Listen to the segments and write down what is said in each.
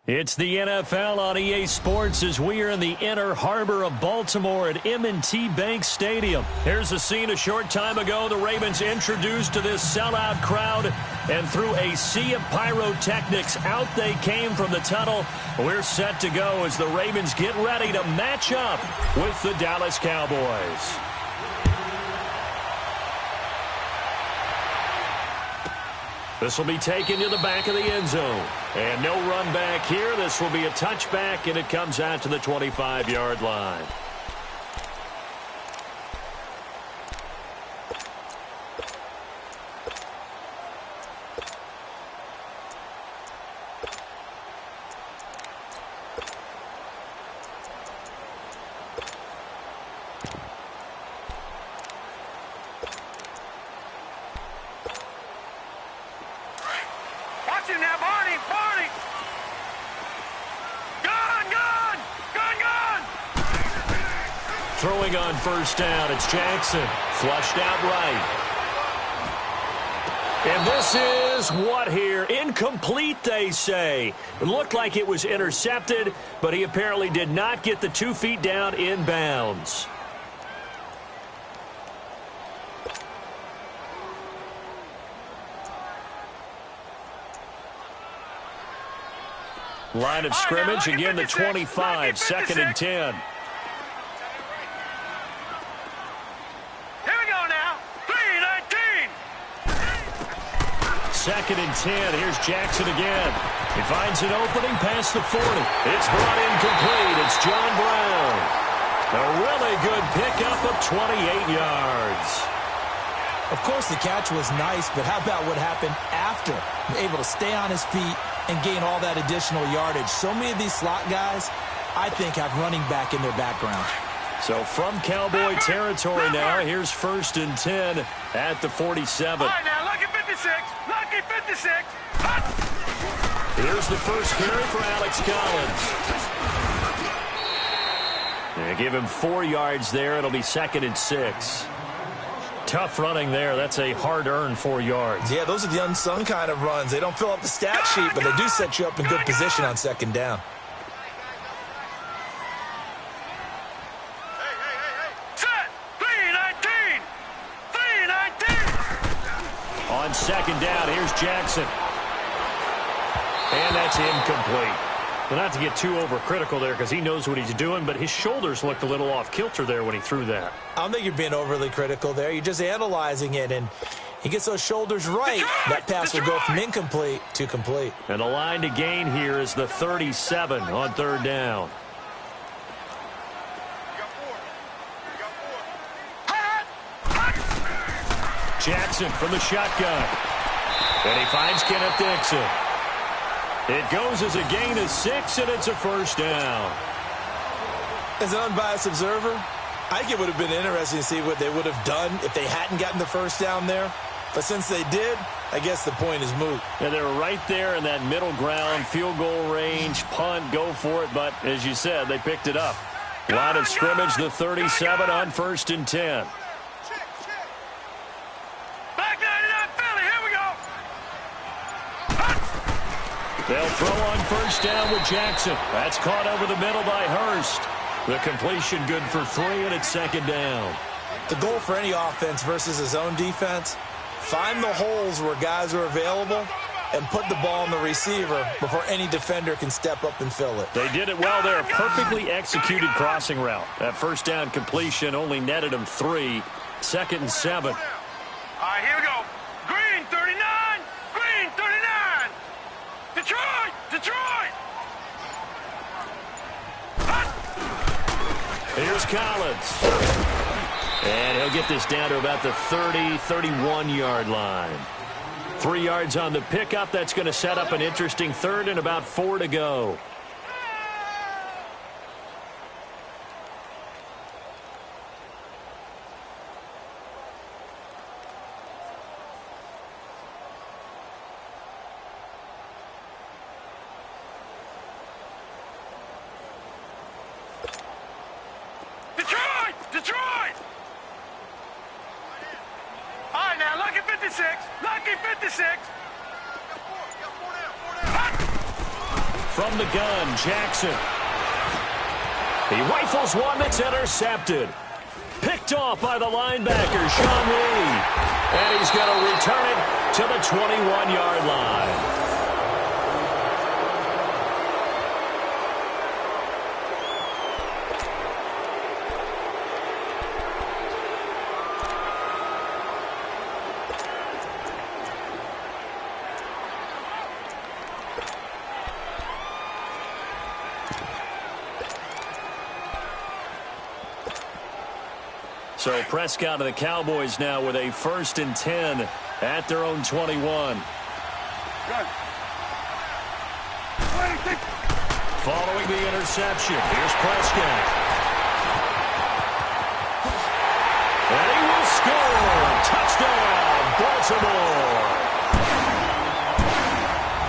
It's the NFL on EA Sports as we are in the inner harbor of Baltimore at M&T Bank Stadium. Here's a scene a short time ago. The Ravens introduced to this sellout crowd, and through a sea of pyrotechnics, out they came from the tunnel. We're set to go as the Ravens get ready to match up with the Dallas Cowboys. This will be taken to the back of the end zone. And no run back here. This will be a touchback, and it comes out to the 25-yard line. Throwing on first down, it's Jackson. Flushed out right. And this is what here? Incomplete, they say. It looked like it was intercepted, but he apparently did not get the 2 feet down in bounds. Line of scrimmage, again the 25, 2nd and 10. Second and 10. Here's Jackson again. He finds an opening past the 40. It's brought incomplete. It's John Brown. A really good pickup of 28 yards. Of course, the catch was nice, but how about what happened after? Able to stay on his feet and gain all that additional yardage. So many of these slot guys, I think, have running back in their background. So from Cowboy territory now, here's 1st and 10 at the 47. All right, now, lucky 56. Lucky 56. Here's the first carry for Alex Collins. They give him 4 yards there. It'll be 2nd and 6. Tough running there. That's a hard-earned 4 yards. Yeah, those are the unsung kind of runs. They don't fill up the stat sheet, but they do set you up in good position on 2nd down. On 2nd down, here's Jackson. And that's incomplete. Well, not to get too overcritical there because he knows what he's doing, but his shoulders looked a little off kilter there when he threw that. I don't think you're being overly critical there. You're just analyzing it, and he gets those shoulders right. That pass will go from incomplete to complete. And the line to gain here is the 37 on 3rd down. Jackson from the shotgun. And he finds Kenneth Dixon. It goes as a gain of 6, and it's a 1st down. As an unbiased observer, I think it would have been interesting to see what they would have done if they hadn't gotten the 1st down there. But since they did, I guess the point is moot. Yeah, they were right there in that middle ground, field goal range, punt, go for it. But as you said, they picked it up. Line of scrimmage, the 37 on 1st and 10. They'll throw on 1st down with Jackson. That's caught over the middle by Hurst. The completion good for 3, and it's 2nd down. The goal for any offense versus his own defense, find the holes where guys are available and put the ball in the receiver before any defender can step up and fill it. They did it well there. Perfectly executed crossing route. That 1st down completion only netted him 3. 2nd and 7. All right, here we go. Green 39. Green 39. Detroit! Detroit! Here's Collins. And he'll get this down to about the 30, 31-yard line. 3 yards on the pickup. That's going to set up an interesting 3rd and about 4 to go. Detroit! All right, now, lucky 56. Lucky 56. From the gun, Jackson. He rifles one that's intercepted. Picked off by the linebacker, Sean Lee. And he's going to return it to the 21-yard line. So Prescott and the Cowboys now with a 1st and 10 at their own 21. Following the interception, here's Prescott. And he will score! Touchdown, Baltimore!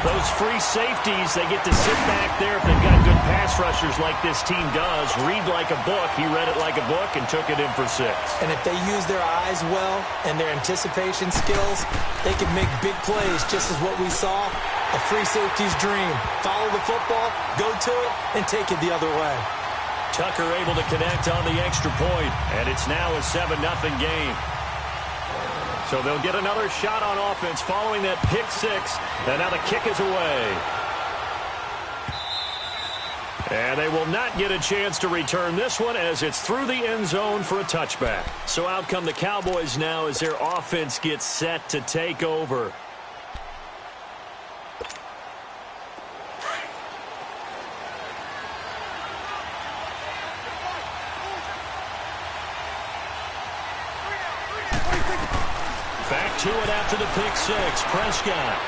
Those free safeties, they get to sit back there if they've got good pass rushers like this team does. Read like a book. He read it like a book and took it in for 6. And if they use their eyes well and their anticipation skills, they can make big plays, just as what we saw. A free safety's dream. Follow the football, go to it, and take it the other way. Tucker able to connect on the extra point, and it's now a 7-0 game. So they'll get another shot on offense following that pick 6, and now the kick is away. And they will not get a chance to return this one as it's through the end zone for a touchback. So out come the Cowboys now as their offense gets set to take over. Back to it after the pick 6. Prescott.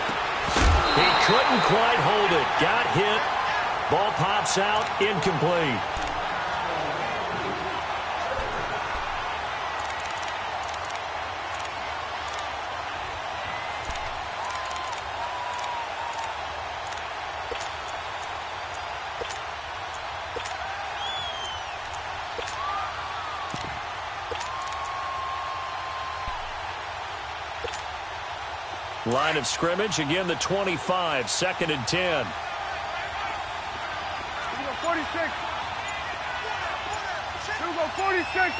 He couldn't quite hold it. Got hit. Ball pops out. Incomplete. Line of scrimmage, again the 25, 2nd and 10. 46. 46.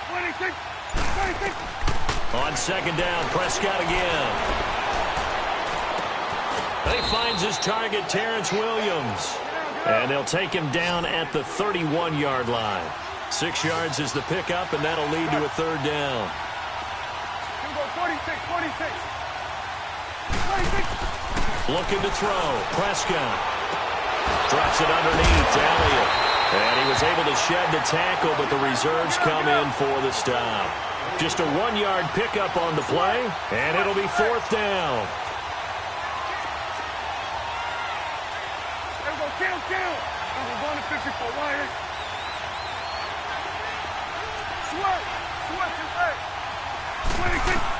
26. 26. On 2nd down, Prescott again. And he finds his target, Terrence Williams. And they'll take him down at the 31-yard line. 6 yards is the pickup, and that'll lead to a 3rd down. 46. 46. Looking to throw. Prescott drops it underneath. Elliott. And he was able to shed the tackle, but the reserves come in for the stop. Just a 1-yard pickup on the play, and it'll be 4th down. Kill. Number 154. Wire. Sweat. 26.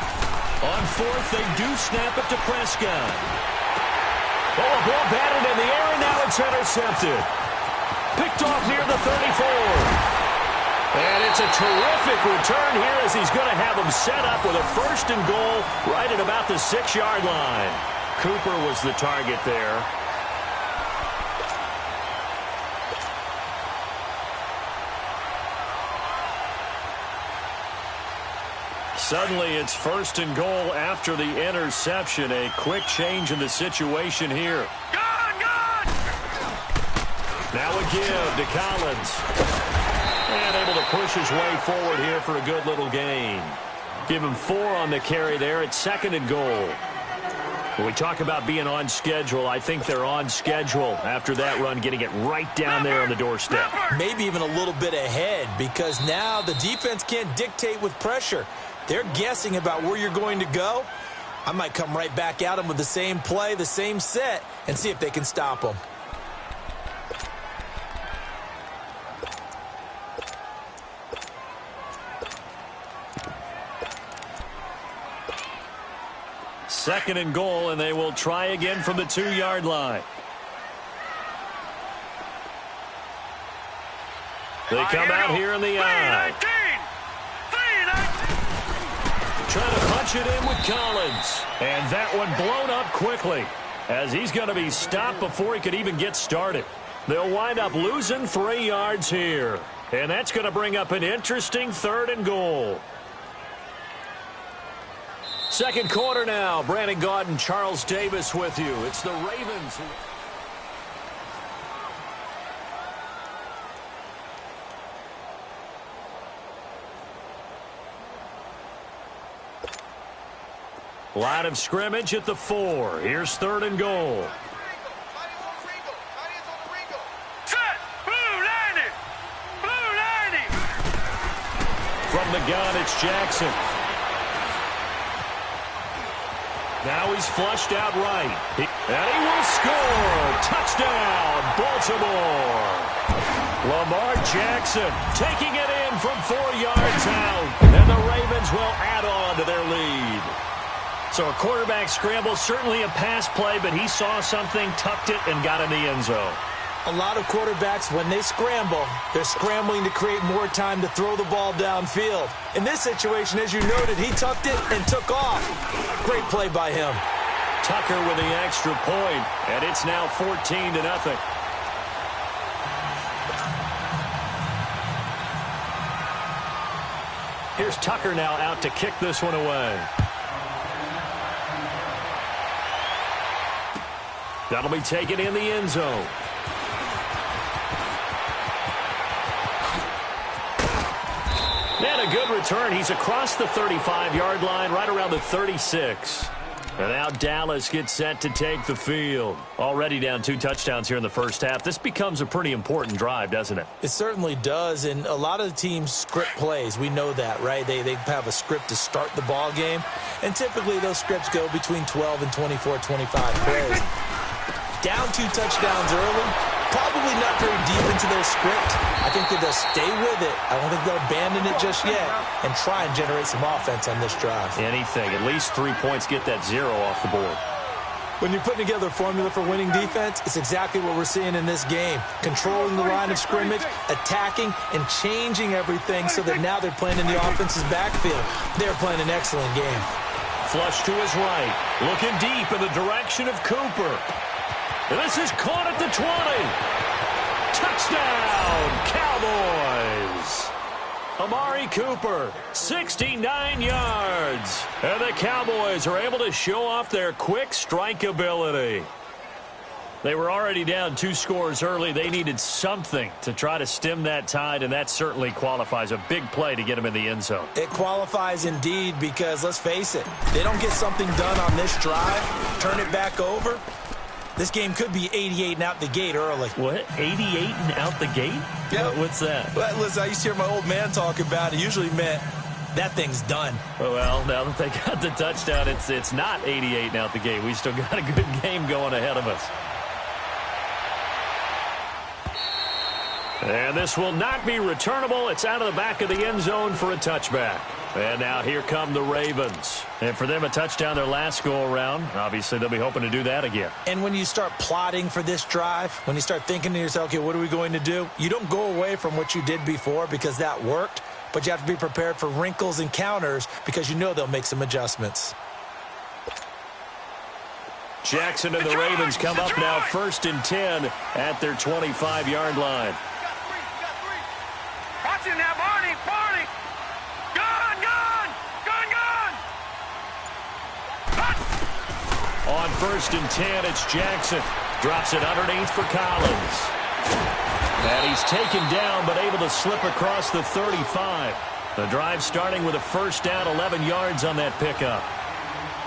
On 4th, they do snap it to Prescott. Oh, a ball batted in the air, and now it's intercepted. Picked off near the 34. And it's a terrific return here as he's going to have them set up with a 1st and goal right at about the 6-yard line. Cooper was the target there. Suddenly, it's 1st and goal after the interception. A quick change in the situation here. Now a give to Collins. And able to push his way forward here for a good little gain. Give him 4 on the carry there at 2nd and goal. When we talk about being on schedule, I think they're on schedule after that run, getting it right down there on the doorstep. Maybe even a little bit ahead, because now the defense can't dictate with pressure. They're guessing about where you're going to go. I might come right back at them with the same play, the same set, and see if they can stop them. Second and goal, and they will try again from the 2-yard line. They come out here in the eye. Trying to punch it in with Collins. And that one blown up quickly. as he's going to be stopped before he could even get started. They'll wind up losing 3 yards here, and that's going to bring up an interesting 3rd and goal. Second quarter now. Brandon Gaudin, Charles Davis with you. It's the Ravens. Line of scrimmage at the 4. Here's 3rd and goal. Set! Blue 90! Blue 90! From the gun, it's Jackson. Now he's flushed out right. And he will score! Touchdown, Baltimore! Lamar Jackson taking it in from 4 yards out. And the Ravens will add on to their lead. So a quarterback scramble, certainly a pass play, but he saw something, tucked it, and got in the end zone. A lot of quarterbacks, when they scramble, they're scrambling to create more time to throw the ball downfield. In this situation, as you noted, he tucked it and took off. Great play by him. Tucker with the extra point, and it's now 14-0. Here's Tucker now out to kick this one away. That'll be taken in the end zone. And a good return. He's across the 35-yard line, right around the 36. And now Dallas gets set to take the field. Already down 2 touchdowns here in the first half. This becomes a pretty important drive, doesn't it? It certainly does, and a lot of the teams script plays. We know that, right? They have a script to start the ball game, and typically those scripts go between 12 and 24, 25 plays. Down 2 touchdowns early, probably not very deep into their script. I think that they'll stay with it. I don't think they'll abandon it just yet and try and generate some offense on this drive. Anything. At least 3 points, get that 0 off the board. When you're putting together a formula for winning defense, it's exactly what we're seeing in this game. Controlling the line of scrimmage, attacking, and changing everything so that now they're playing in the offense's backfield. They're playing an excellent game. Flush to his right. Looking deep in the direction of Cooper. This is caught at the 20. Touchdown, Cowboys. Amari Cooper, 69 yards. And the Cowboys are able to show off their quick strike ability. They were already down 2 scores early. They needed something to try to stem that tide, and that certainly qualifies. A big play to get them in the end zone. It qualifies indeed because, let's face it, they don't get something done on this drive, turn it back over. This game could be 88 and out the gate early. What? 88 and out the gate? Yeah. What's that? Well, listen, I used to hear my old man talk about it. It usually meant that thing's done. Well, now that they got the touchdown, it's not 88 and out the gate. We still got a good game going ahead of us. And this will not be returnable. It's out of the back of the end zone for a touchback. And now here come the Ravens. And for them, a touchdown their last go-around. Obviously, they'll be hoping to do that again. And when you start plotting for this drive, when you start thinking to yourself, okay, what are we going to do? You don't go away from what you did before because that worked, but you have to be prepared for wrinkles and counters because you know they'll make some adjustments. Jackson and the Ravens come up now 1st and 10 at their 25-yard line. Watching that, Barney! Barney! Gun! Gun! Gun! Gun! On 1st and 10, it's Jackson. Drops it underneath for Collins. And he's taken down, but able to slip across the 35. The drive starting with a first down, 11 yards on that pickup.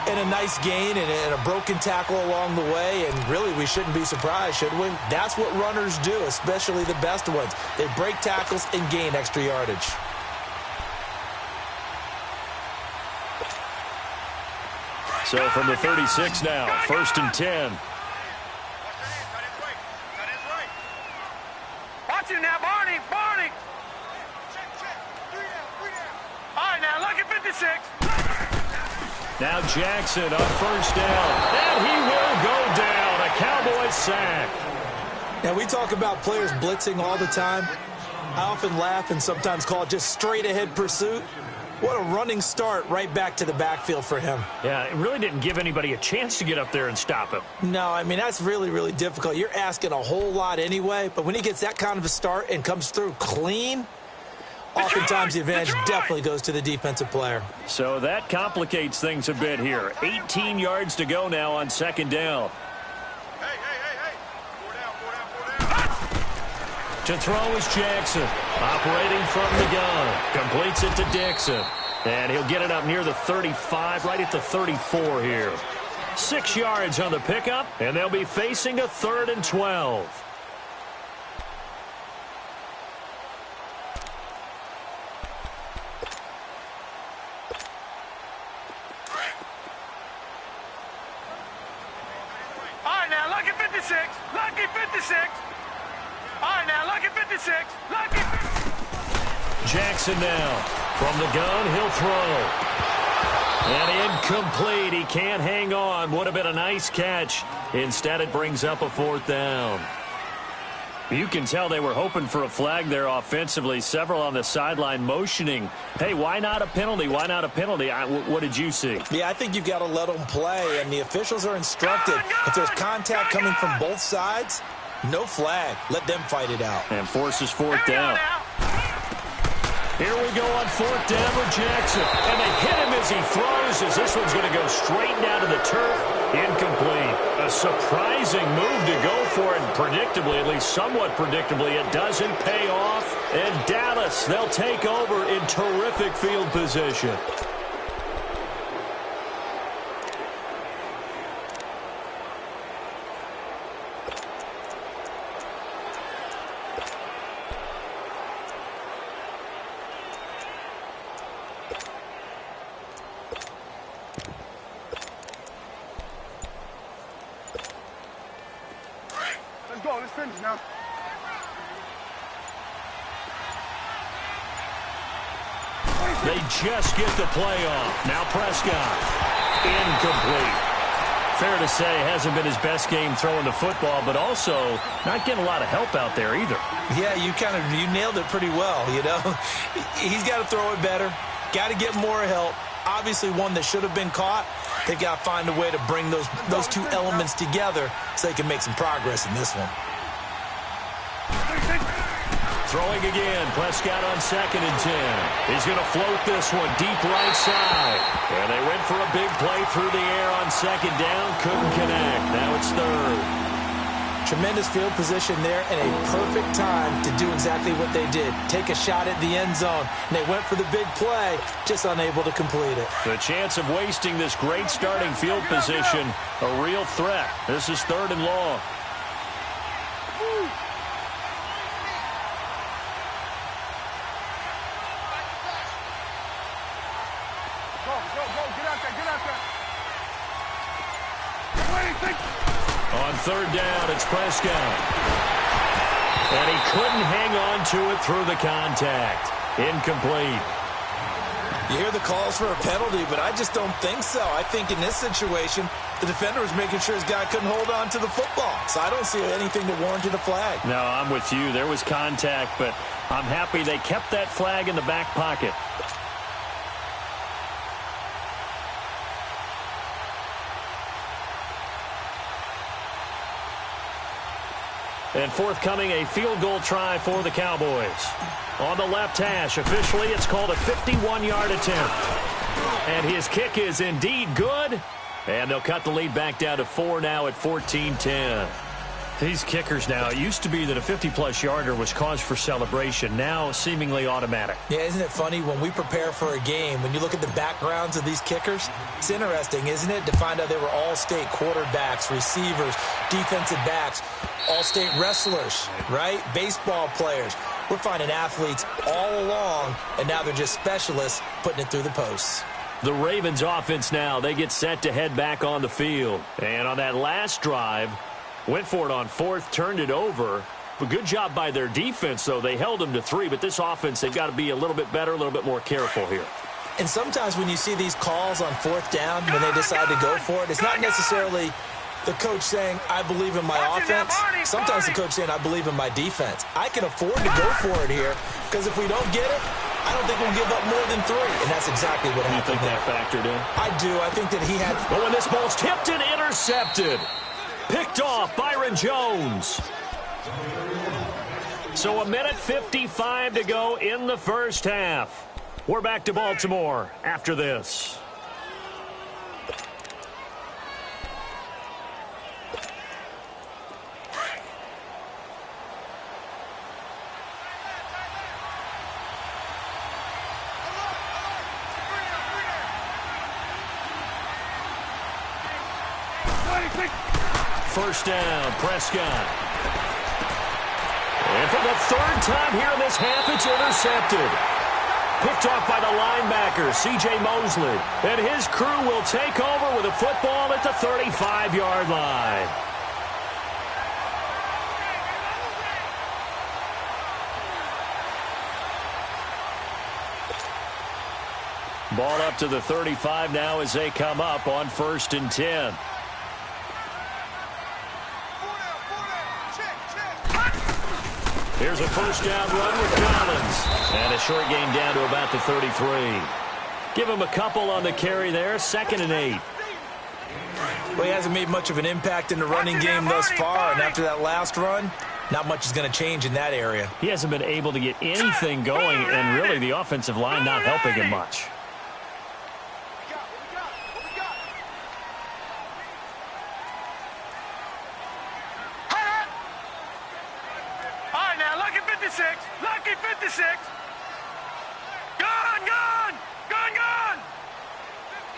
And a nice gain and a broken tackle along the way, and really we shouldn't be surprised, should we? That's what runners do, especially the best ones. They break tackles and gain extra yardage. So from the 36 now, 1st and 10. Watching that, Barney! Barney! All right, now look at 56. Now Jackson on 1st down, and he will go down. A Cowboys sack. Now, we talk about players blitzing all the time. I often laugh and sometimes call it just straight-ahead pursuit. What a running start right back to the backfield for him. Yeah, it really didn't give anybody a chance to get up there and stop him. No, I mean, that's really, really difficult. You're asking a whole lot anyway, but when he gets that kind of a start and comes through clean, oftentimes the advantage definitely goes to the defensive player. So that complicates things a bit here. 18 yards to go now on second down. Hey. 4 down. To throw is Jackson, operating from the gun. Completes it to Dixon. And he'll get it up near the 35, right at the 34 here. 6 yards on the pickup, and they'll be facing a 3rd and 12. All right, now, lucky 56. Lucky 56. All right, now, lucky 56. Lucky 56. Jackson now. From the gun, he'll throw. And incomplete. He can't hang on. Would have been a nice catch. Instead, it brings up a 4th down. You can tell they were hoping for a flag there offensively. Several on the sideline motioning. Hey, why not a penalty? Why not a penalty? What did you see? Yeah, I think you've got to let them play, and the officials are instructed. If there's contact coming from both sides, no flag. Let them fight it out. And forces 4th down. Here we go on 4th down for Jackson. And they hit him as he throws, as this one's going to go straight down to the turf. Incomplete. A surprising move to go for it. And predictably, at least somewhat predictably, it doesn't pay off. And Dallas, they'll take over in terrific field position. Let's go. Let's finish now. They just get the play off. Now Prescott. Incomplete. Fair to say, hasn't been his best game throwing the football, but also not getting a lot of help out there either. Yeah, you nailed it pretty well, you know. He's got to throw it better. Got to get more help. Obviously one that should have been caught. They've got to find a way to bring those two elements together so they can make some progress in this one. Throwing again. Prescott on 2nd and 10. He's going to float this one deep right side. And they went for a big play through the air on 2nd down. Couldn't connect. Now it's 3rd. Tremendous field position there and a perfect time to do exactly what they did. Take a shot at the end zone. And they went for the big play, just unable to complete it. The chance of wasting this great starting field position, a real threat. This is 3rd and long. On 3rd down, it's Prescott. And he couldn't hang on to it through the contact. Incomplete. You hear the calls for a penalty, but I just don't think so. I think in this situation, the defender was making sure his guy couldn't hold on to the football. So I don't see anything that warranted a flag. No, I'm with you. There was contact, but I'm happy they kept that flag in the back pocket. And forthcoming, a field goal try for the Cowboys. On the left hash, officially it's called a 51-yard attempt. And his kick is indeed good. And they'll cut the lead back down to 4 now at 14-10. These kickers now, it used to be that a 50-plus yarder was cause for celebration. Now seemingly automatic. Yeah, isn't it funny when we prepare for a game, when you look at the backgrounds of these kickers, it's interesting, isn't it, to find out they were all-state quarterbacks, receivers, defensive backs, all-state wrestlers, right? Baseball players. We're finding athletes all along, and now they're just specialists putting it through the posts. The Ravens offense now, they get set to head back on the field. And on that last drive, went for it on 4th, turned it over. But good job by their defense, though. They held them to 3, but this offense, they've got to be a little bit better, a little bit more careful here. And sometimes when you see these calls on 4th down, when they decide to go for it, it's not necessarily the coach saying, I believe in my offense. Sometimes the coach saying, I believe in my defense. I can afford to go for it here because if we don't get it, I don't think we'll give up more than 3. And that's exactly what happened. You think that factored in? I do. I think that he had... But when this ball's tipped and intercepted. Picked off Byron Jones. So 1:55 to go in the first half. We're back to Baltimore after this. First down, Prescott. And for the 3rd time here in this half, it's intercepted. Picked off by the linebacker, C.J. Mosley. And his crew will take over with a football at the 35-yard line. Ball up to the 35 now as they come up on 1st and 10. Here's a first down run with Collins. And a short gain down to about the 33. Give him a couple on the carry there. 2nd and 8. Well, he hasn't made much of an impact in the running game thus far. And after that last run, not much is going to change in that area. He hasn't been able to get anything going. And really the offensive line not helping him much. Lucky 56. Gone, gone, gone, gone.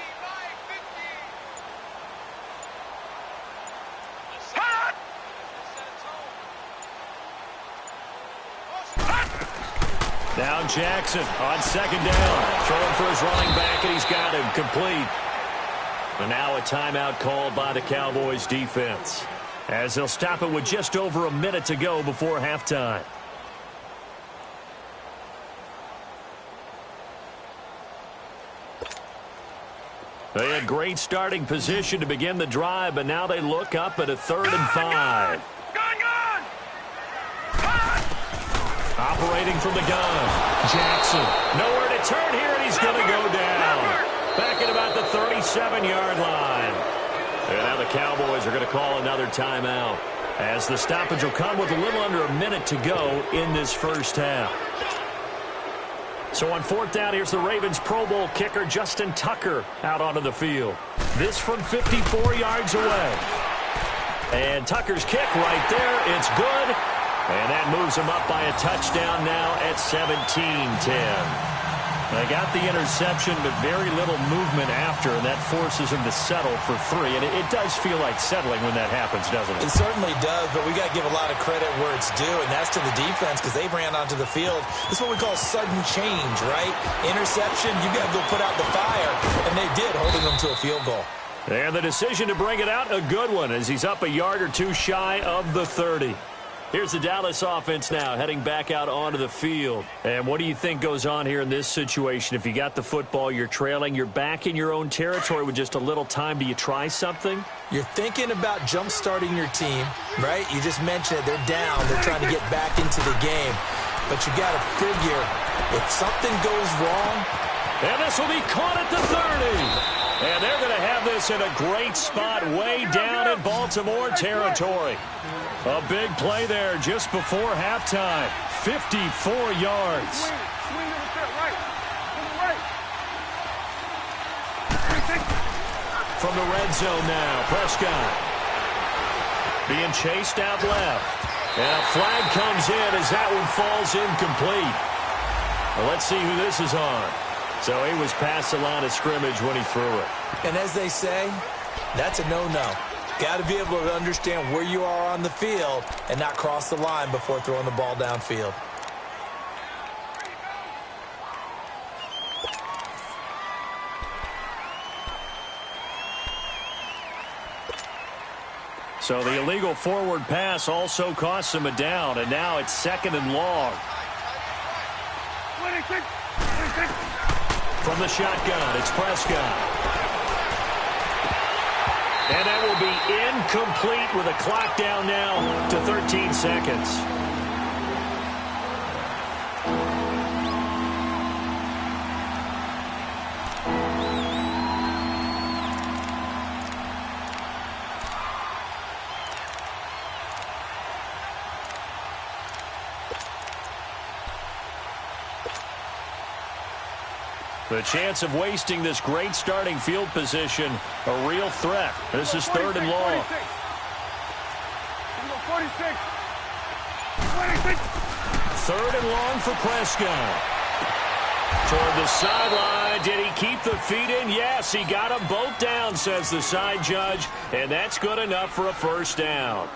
50. Now Jackson on 2nd down. Throwing for his running back, and he's got him complete. And now a timeout called by the Cowboys defense, as they'll stop it with just over a minute to go before halftime. They had great starting position to begin the drive, but now they look up at a 3rd and 5. Gone. Operating from the gun. Jackson. Nowhere to turn here, and he's going to go down. Back at about the 37-yard line. And now the Cowboys are going to call another timeout, as the stoppage will come with a little under a minute to go in this first half. So on 4th down, here's the Ravens Pro Bowl kicker, Justin Tucker, out onto the field. This from 54 yards away. And Tucker's kick right there. It's good. And that moves him up by a touchdown now at 17-10. They got the interception, but very little movement after, and that forces him to settle for 3. And it does feel like settling when that happens, doesn't it? It certainly does, but we got to give a lot of credit where it's due, and that's to the defense, because they ran onto the field. This is what we call sudden change, right? Interception, you got to go put out the fire, and they did, holding them to a field goal. And the decision to bring it out, a good one, as he's up a yard or two shy of the 30. Here's the Dallas offense now, heading back out onto the field. And what do you think goes on here in this situation? If you got the football, you're trailing, you're back in your own territory with just a little time. Do you try something? You're thinking about jump-starting your team, right? You just mentioned it. They're down. They're trying to get back into the game. But you got to figure, if something goes wrong... And this will be caught at the 30. And they're going to have this in a great spot way down in Baltimore territory. A big play there just before halftime. 54 yards. Swing to the right. From the red zone now, Prescott. Being chased out left. And a flag comes in as that one falls incomplete. Well, let's see who this is on. So he was past the line of scrimmage when he threw it. And as they say, that's a no-no. Got to be able to understand where you are on the field and not cross the line before throwing the ball downfield. So the illegal forward pass also costs him a down, and now it's 2nd and long. From the shotgun, it's Prescott. And that will be incomplete with a clock down now to 13 seconds. The chance of wasting this great starting field position, a real threat. This is 3rd and long. 46. 3rd and long for Prescott. Toward the sideline. Did he keep the feet in? Yes, he got them both down, says the side judge, and that's good enough for a first down.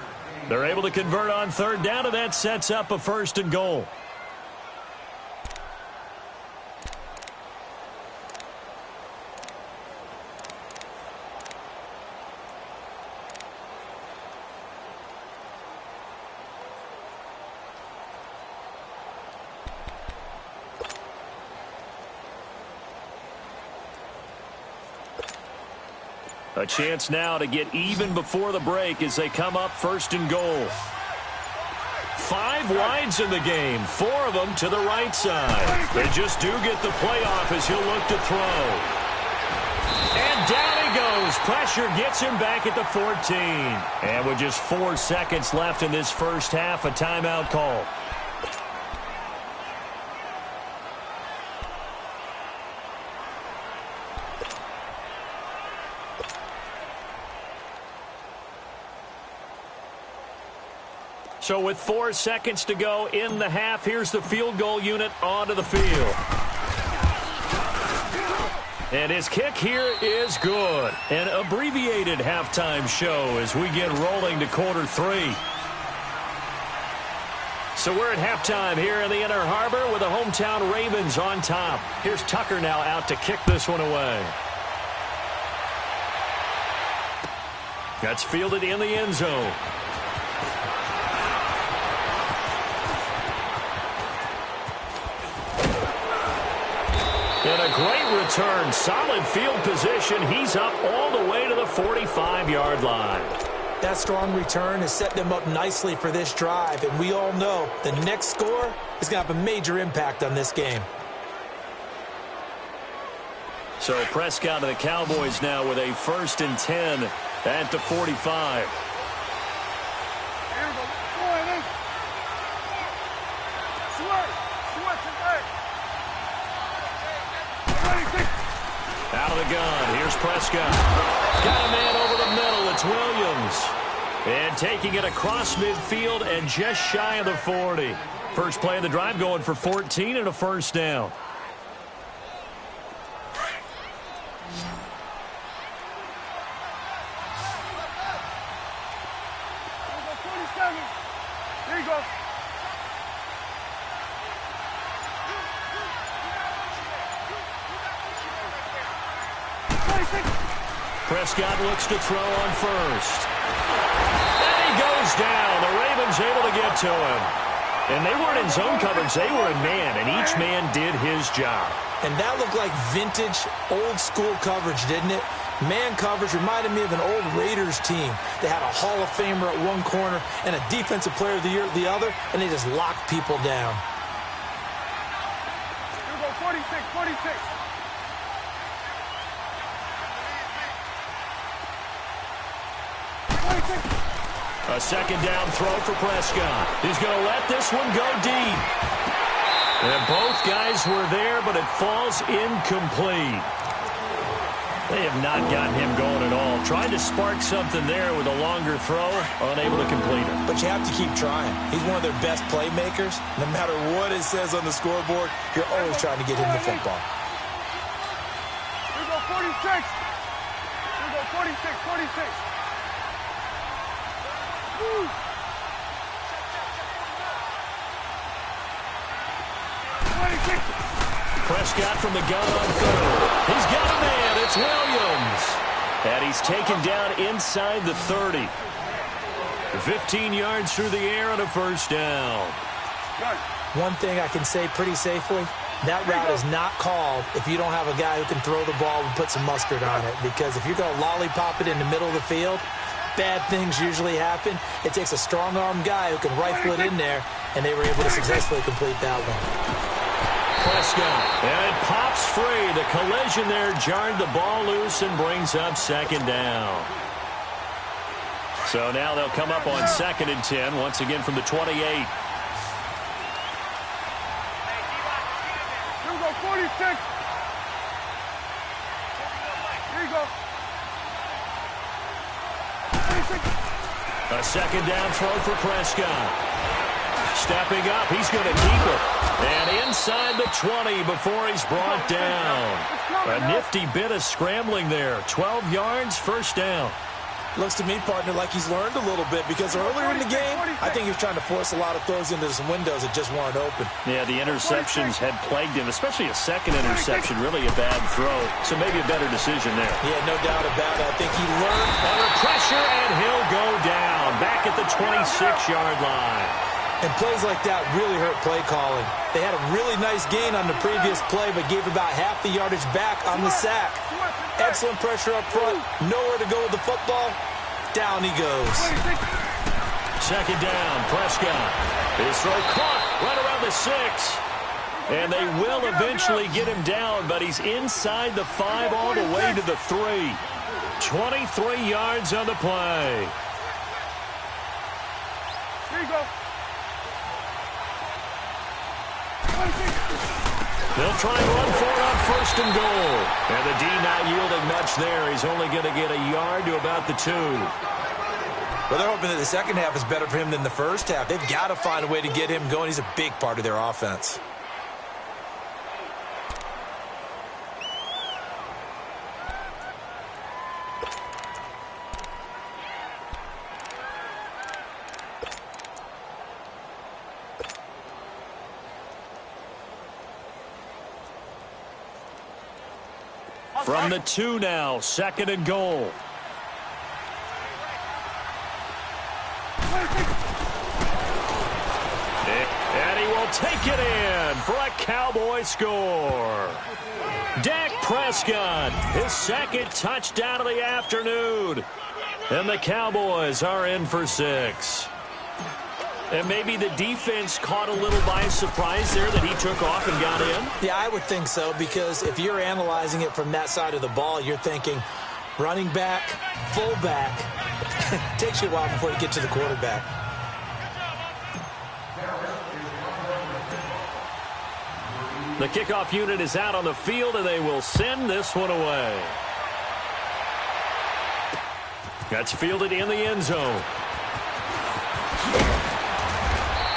They're able to convert on 3rd down, and that sets up a 1st and goal. A chance now to get even before the break as they come up 1st and goal. 5 wides in the game, 4 of them to the right side. They just do get the playoff as he'll look to throw. And down he goes. Pressure gets him back at the 14. And with just 4 seconds left in this first half, a timeout call. So with 4 seconds to go in the half, here's the field goal unit onto the field. And his kick here is good. An abbreviated halftime show as we get rolling to quarter 3. So we're at halftime here in the Inner Harbor with the hometown Ravens on top. Here's Tucker now out to kick this one away. That's fielded in the end zone. And a great return. Solid field position. He's up all the way to the 45-yard line. That strong return has set them up nicely for this drive, and we all know the next score is going to have a major impact on this game. So Prescott and the Cowboys now with a 1st and 10 at the 45. Out of the gun, here's Prescott. Got a man over the middle, it's Williams. And taking it across midfield and just shy of the 40. First play of the drive going for 14 and a first down. Here you go. Prescott looks to throw on first. And he goes down. The Ravens able to get to him. And they weren't in zone coverage. They were in man, and each man did his job. And that looked like vintage, old-school coverage, didn't it? Man coverage reminded me of an old Raiders team. They had a Hall of Famer at one corner and a Defensive Player of the Year at the other, and they just locked people down. Here we go, 46, 46. A second down throw for Prescott. He's going to let this one go deep. And both guys were there, but it falls incomplete. They have not gotten him going at all. Tried to spark something there with a longer throw, unable to complete it. But you have to keep trying. He's one of their best playmakers. No matter what it says on the scoreboard, you're always trying to get him the football. Here we go, 46. Here we go, 46, 46. Woo. Prescott from the gun on third. He's got a man. It's Williams. And he's taken down inside the 30. 15 yards through the air and a first down. One thing I can say pretty safely, that route is not called if you don't have a guy who can throw the ball and put some mustard on it. Because if you're going to lollipop it in the middle of the field, bad things usually happen. It takes a strong-armed guy who can rifle it in there, and they were able to successfully complete that one. Prescott, and it pops free. The collision there jarred the ball loose and brings up second down. So now they'll come up on 2nd and 10, once again from the 28. Here we go, 46. A second down throw for Prescott. Stepping up, he's going to keep it. And inside the 20 before he's brought down. A nifty bit of scrambling there. 12 yards, first down. Looks to me, partner, like he's learned a little bit because earlier in the game, I think he was trying to force a lot of throws into some windows that just weren't open. Yeah, the interceptions had plagued him, especially a second interception, really a bad throw. So maybe a better decision there. Yeah, no doubt about it. I think he learned. Under pressure, and he'll go down back at the 26-yard line. And plays like that really hurt play calling. They had a really nice gain on the previous play, but gave about half the yardage back on the sack. Excellent pressure up front. Nowhere to go with the football. Down he goes. Second down, Prescott. His throw caught right around the 6. And they will eventually get him down, but he's inside the 5 all the way to the 3. 23 yards on the play. Here you go. They'll try and run for it on first and goal. And the D not yielding much there. He's only going to get a yard to about the 2. Well, they're hoping that the second half is better for him than the first half. They've got to find a way to get him going. He's a big part of their offense. From the 2 now, second and goal. And he will take it in for a Cowboy score. Dak Prescott, his second touchdown of the afternoon. And the Cowboys are in for 6. And maybe the defense caught a little by surprise there that he took off and got in? Yeah, I would think so, because if you're analyzing it from that side of the ball, you're thinking running back, fullback. Takes you a while before you get to the quarterback. The kickoff unit is out on the field, and they will send this one away. That's fielded in the end zone.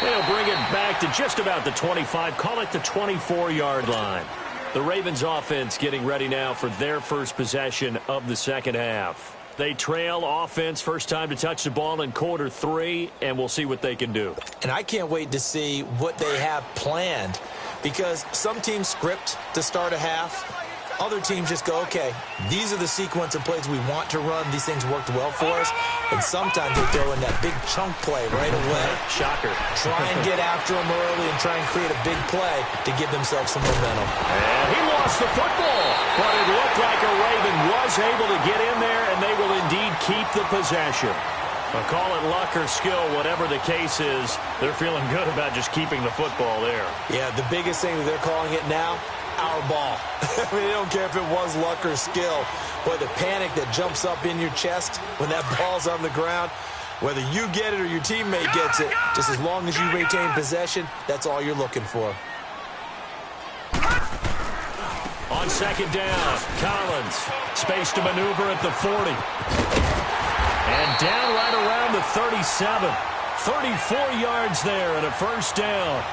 They'll bring it back to just about the 25. Call it the 24-yard line. The Ravens offense getting ready now for their first possession of the second half. They trail offense first time to touch the ball in quarter 3, and we'll see what they can do. And I can't wait to see what they have planned, because some teams script to start a half. Other teams just go, okay, these are the sequence of plays we want to run. These things worked well for us. And sometimes they throw in that big chunk play right away. Shocker. Try and get after them early and try and create a big play to give themselves some momentum. And he lost the football. But it looked like a Raven was able to get in there, and they will indeed keep the possession. I'll call it luck or skill, whatever the case is. They're feeling good about just keeping the football there. Yeah, the biggest thing that they're calling it now, our ball. I mean, they don't care if it was luck or skill. But the panic that jumps up in your chest when that ball's on the ground, whether you get it or your teammate gets it, just as long as you retain possession, that's all you're looking for. On second down, Collins. Space to maneuver at the 40. And down right around the 37. 34 yards there and a first down.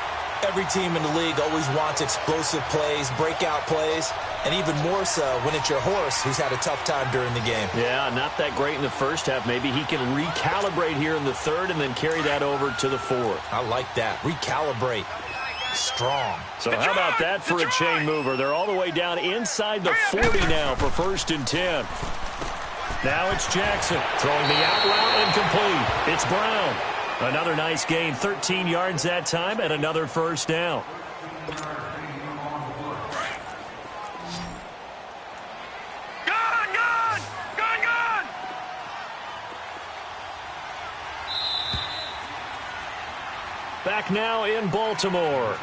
Every team in the league always wants explosive plays, breakout plays, and even more so when it's your horse who's had a tough time during the game. Yeah, not that great in the first half. Maybe he can recalibrate here in the third and then carry that over to the fourth. I like that. Recalibrate. Strong. So how about that for a chain mover? They're all the way down inside the 40 now for first and 10. Now it's Jackson throwing the out route incomplete. It's Brown. Another nice gain, 13 yards that time, and another first down. Gone! Back now in Baltimore.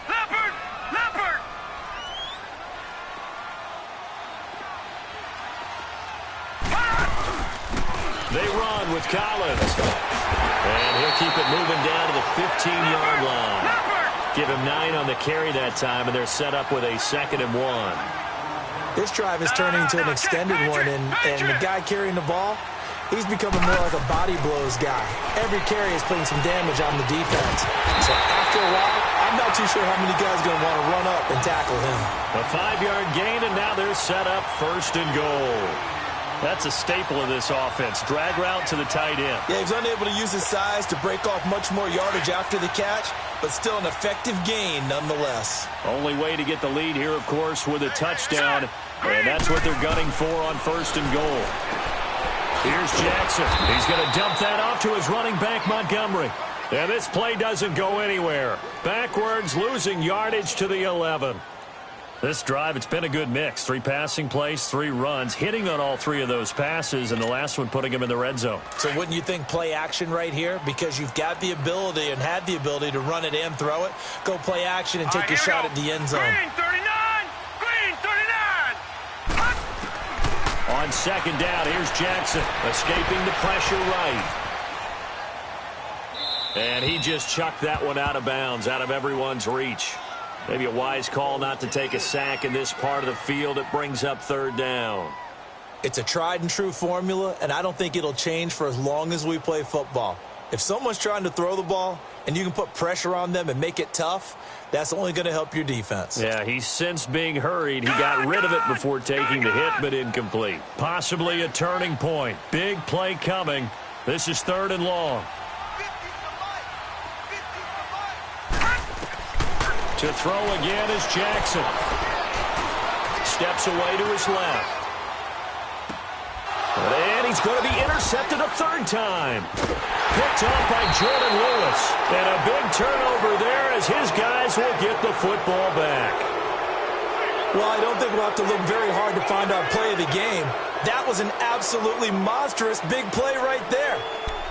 Leopard! They run with Collins. And he'll keep it moving down to the 15-yard line. Give him 9 on the carry that time, and they're set up with a 2nd and 1. This drive is turning into an extended one, and the guy carrying the ball, he's becoming more like a body blows guy. Every carry is putting some damage on the defense. So after a while, I'm not too sure how many guys are going to want to run up and tackle him. A 5-yard gain, and now they're set up 1st and goal. That's a staple of this offense. Drag route to the tight end. Yeah, he's unable to use his size to break off much more yardage after the catch, but still an effective gain nonetheless. Only way to get the lead here, of course, with a touchdown, and that's what they're gunning for on 1st and goal. Here's Jackson. He's going to dump that off to his running back, Montgomery. And this play doesn't go anywhere. Backwards, losing yardage to the 11. This drive, it's been a good mix. 3 passing plays, 3 runs, hitting on all 3 of those passes, and the last one putting him in the red zone. So wouldn't you think play action right here? Because you've got the ability and had the ability to run it and throw it. Go play action and take a shot at the end zone. Green 39! Green 39! On 2nd down, here's Jackson, escaping the pressure right. And he just chucked that one out of bounds, out of everyone's reach. Maybe a wise call not to take a sack in this part of the field. It brings up 3rd down. It's a tried and true formula, and I don't think it'll change for as long as we play football. If someone's trying to throw the ball and you can put pressure on them and make it tough, that's only going to help your defense. Yeah, he's since being hurried. He got rid of it before taking the hit, but incomplete. Possibly a turning point. Big play coming. This is 3rd and long. To throw again is Jackson. Steps away to his left. And he's going to be intercepted a 3rd time. Picked off by Jordan Lewis. And a big turnover there as his guys will get the football back. Well, I don't think we'll have to look very hard to find our play of the game. That was an absolutely monstrous big play right there.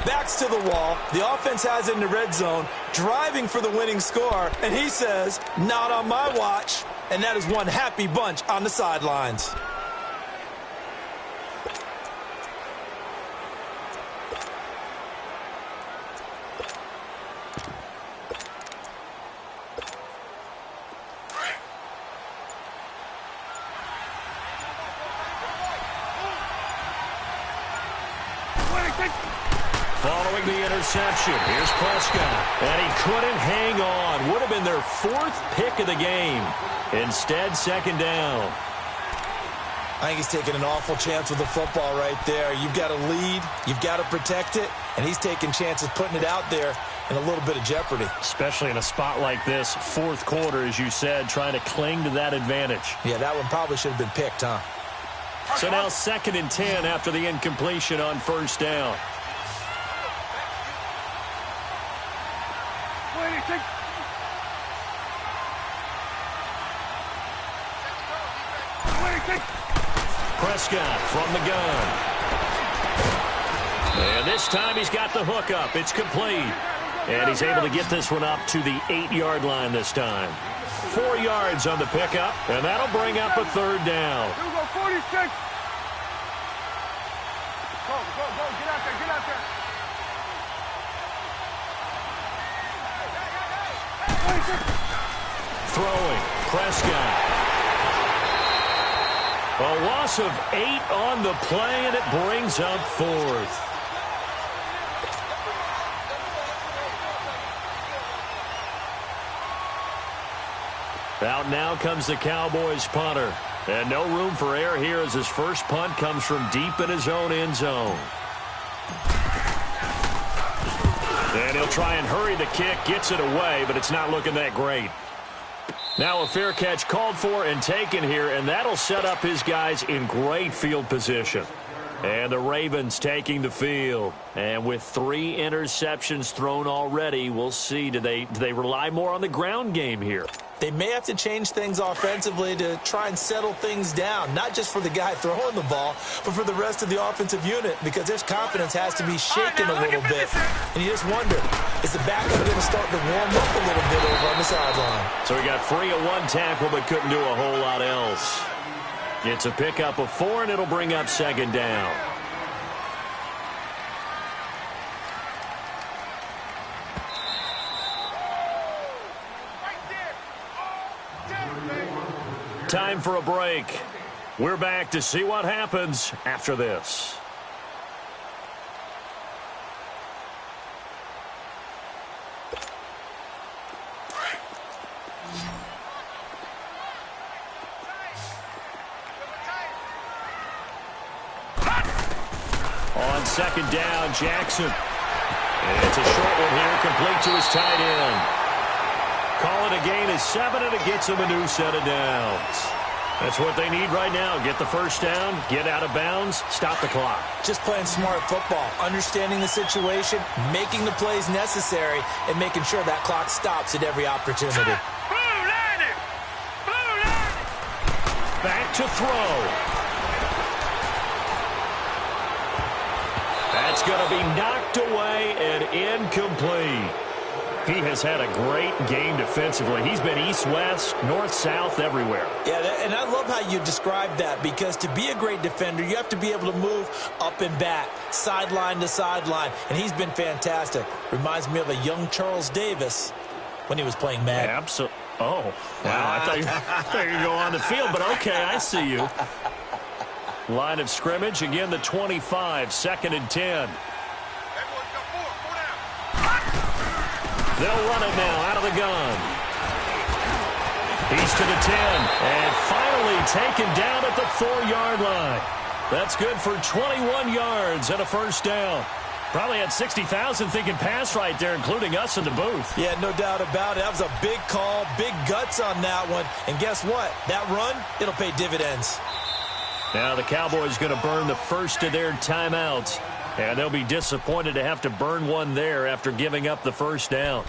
Backs to the wall. The offense has it in the red zone, driving for the winning score, and he says, not on my watch. And that is one happy bunch on the sidelines. Following the interception, here's Prescott. And he couldn't hang on. Would have been their 4th pick of the game. Instead, 2nd down. I think he's taking an awful chance with the football right there. You've got to lead, you've got to protect it, and he's taking chances putting it out there in a little bit of jeopardy. Especially in a spot like this, 4th quarter, as you said, trying to cling to that advantage. Yeah, that one probably should have been picked, huh? So now 2nd and 10 after the incompletion on 1st down. Prescott from the gun. And this time he's got the hook up. It's complete. And he's able to get this one up to the 8-yard line this time. 4 yards on the pickup, and that'll bring up a 3rd down. Here we go, 46. Go, get out there. 46. Throwing, Prescott. A loss of 8 on the play, and it brings up 4th. Out now comes the Cowboys punter. And no room for error here as his first punt comes from deep in his own end zone. And he'll try and hurry the kick, gets it away, but it's not looking that great. Now a fair catch called for and taken here, and that'll set up his guys in great field position. And the Ravens taking the field. And with 3 interceptions thrown already, we'll see. Do they rely more on the ground game here? They may have to change things offensively to try and settle things down, not just for the guy throwing the ball, but for the rest of the offensive unit, because their confidence has to be shaken a little bit. And you just wonder, is the backup going to start to warm up a little bit over on the sideline? So he got free of 1 tackle but couldn't do a whole lot else. It's a pickup of 4, and it'll bring up 2nd down. Time for a break. We're back to see what happens after this. On second down, Jackson. And it's a short one here, complete to his tight end. Call it a gain of 7, and it gets him a new set of downs. That's what they need right now. Get the first down, get out of bounds, stop the clock. Just playing smart football, understanding the situation, making the plays necessary, and making sure that clock stops at every opportunity. Blue landing! Blue landing! Back to throw. That's going to be knocked away and incomplete. He has had a great game defensively. He's been east-west, north-south, everywhere. Yeah, and I love how you describe that, because to be a great defender, you have to be able to move up and back, sideline to sideline, and he's been fantastic. Reminds me of a young Charles Davis when he was playing Madden. Absolutely. Oh, wow. I thought you were going to go on the field, but okay, I see you. Line of scrimmage, again the 25, 2nd and 10. They'll run it now out of the gun. He's to the 10, and finally taken down at the 4-yard line. That's good for 21 yards and a first down. Probably had 60,000 thinking pass right there, including us in the booth. Yeah, no doubt about it. That was a big call, big guts on that one. And guess what? That run, it'll pay dividends. Now the Cowboys going to burn the first of their timeouts. And they'll be disappointed to have to burn one there after giving up the first down.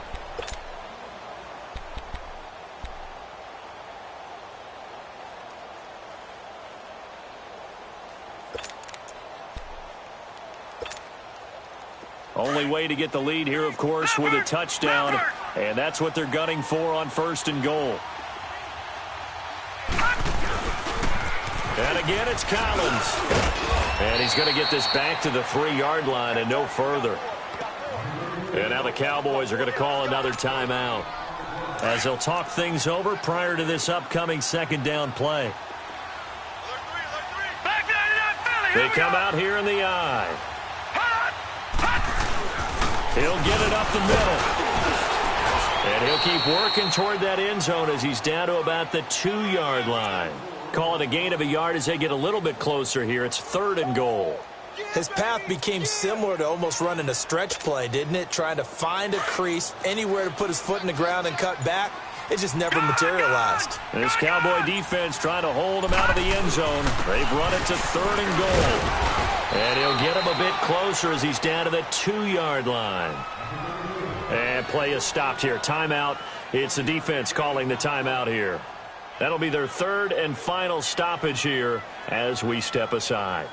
Only way to get the lead here, of course, with a touchdown. And that's what they're gunning for on 1st and goal. And again, it's Collins. And he's going to get this back to the 3-yard line and no further. And now the Cowboys are going to call another timeout, as they'll talk things over prior to this upcoming 2nd down play. They come out here in the eye. He'll get it up the middle. And he'll keep working toward that end zone as he's down to about the 2-yard line. Call it a gain of a yard as they get a little bit closer here. It's 3rd and goal. His path became similar to almost running a stretch play, didn't it? Trying to find a crease, anywhere to put his foot in the ground and cut back. It just never materialized. This Cowboy defense trying to hold him out of the end zone. They've run it to 3rd and goal. And he'll get him a bit closer as he's down to the 2-yard line. And play is stopped here. Timeout. It's the defense calling the timeout here. That'll be their 3rd and final stoppage here as we step aside.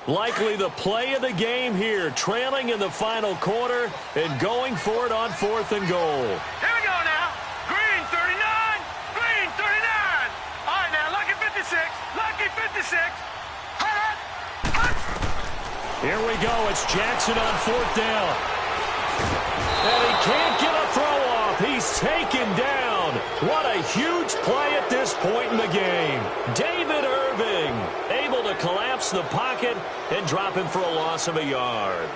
Likely the play of the game here, trailing in the final quarter and going for it on 4th and goal. Here we go now. Green 39. Green 39. All right, now, lucky 56. Lucky 56. Here we go. It's Jackson on 4th down. And he can't get a throw off. He's taken down. What a huge play at this point in the game. David Irving able to collapse the pocket and drop him for a loss of a yard.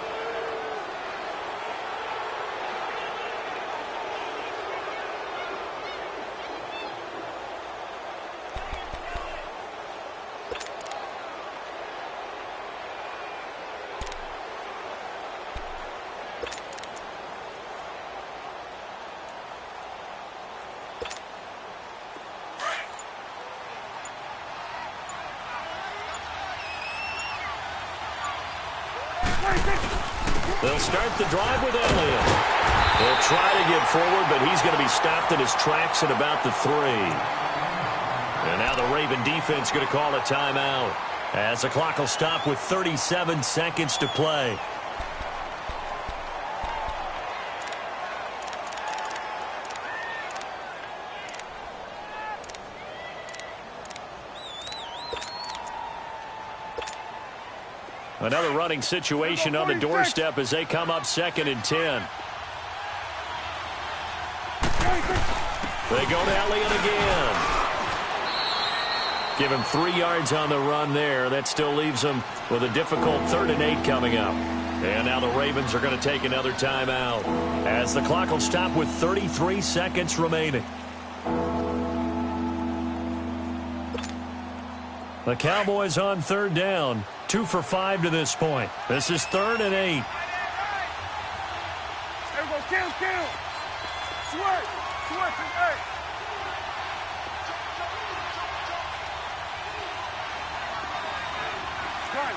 They'll start the drive with Elliott. They'll try to get forward, but he's going to be stopped in his tracks at about the 3. And now the Raven defense going to call a timeout as the clock will stop with 37 seconds to play. Another running situation on the doorstep as they come up 2nd and 10. They go to Elliott again. Give him 3 yards on the run there. That still leaves them with a difficult 3rd and 8 coming up. And now the Ravens are going to take another timeout as the clock will stop with 33 seconds remaining. The Cowboys on 3rd down. 2 for 5 to this point. This is 3rd and 8. There we go. Kill. Switch. Hey. Gun.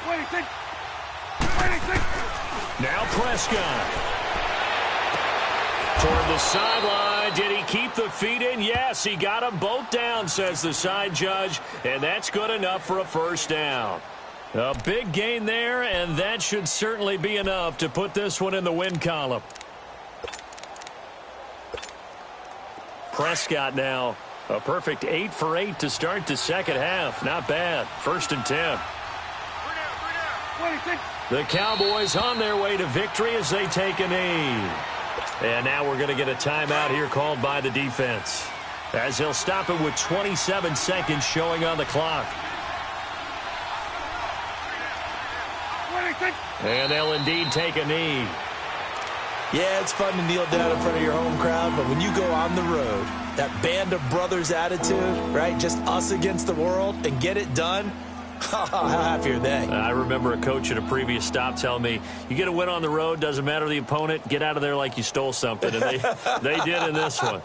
What do you think? Now Prescott. Toward the sideline. Did he keep the feet in? Yes, he got them both down, says the side judge. And that's good enough for a 1st down. A big gain there, and that should certainly be enough to put this one in the win column. Prescott now. A perfect 8 for 8 to start the 2nd half. Not bad. 1st and 10. The Cowboys on their way to victory as they take a knee. And now we're going to get a timeout here called by the defense, as he'll stop it with 27 seconds showing on the clock. And they'll indeed take a knee. Yeah, it's fun to kneel down in front of your home crowd, but when you go on the road, that band of brothers attitude, right, just us against the world, and get it done, how happy are they? I remember a coach at a previous stop telling me, you get a win on the road, doesn't matter the opponent, get out of there like you stole something. And they did in this one.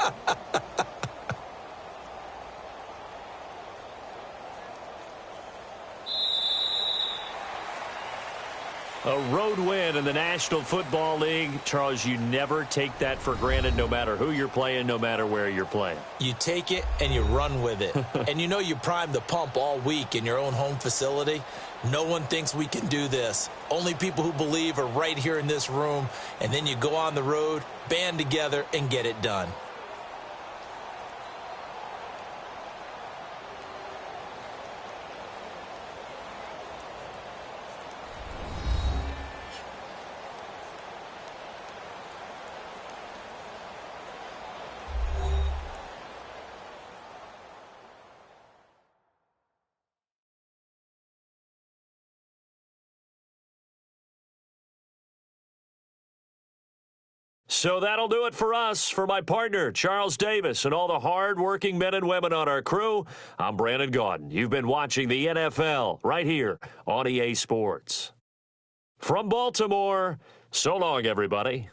A road win in the National Football League. Charles, you never take that for granted no matter who you're playing, no matter where you're playing. You take it and you run with it. And you know you primed the pump all week in your own home facility. No one thinks we can do this. Only people who believe are right here in this room. And then you go on the road, band together, and get it done. So that'll do it for us. For my partner, Charles Davis, and all the hard-working men and women on our crew, I'm Brandon Gaudin. You've been watching the NFL right here on EA Sports. From Baltimore, so long, everybody.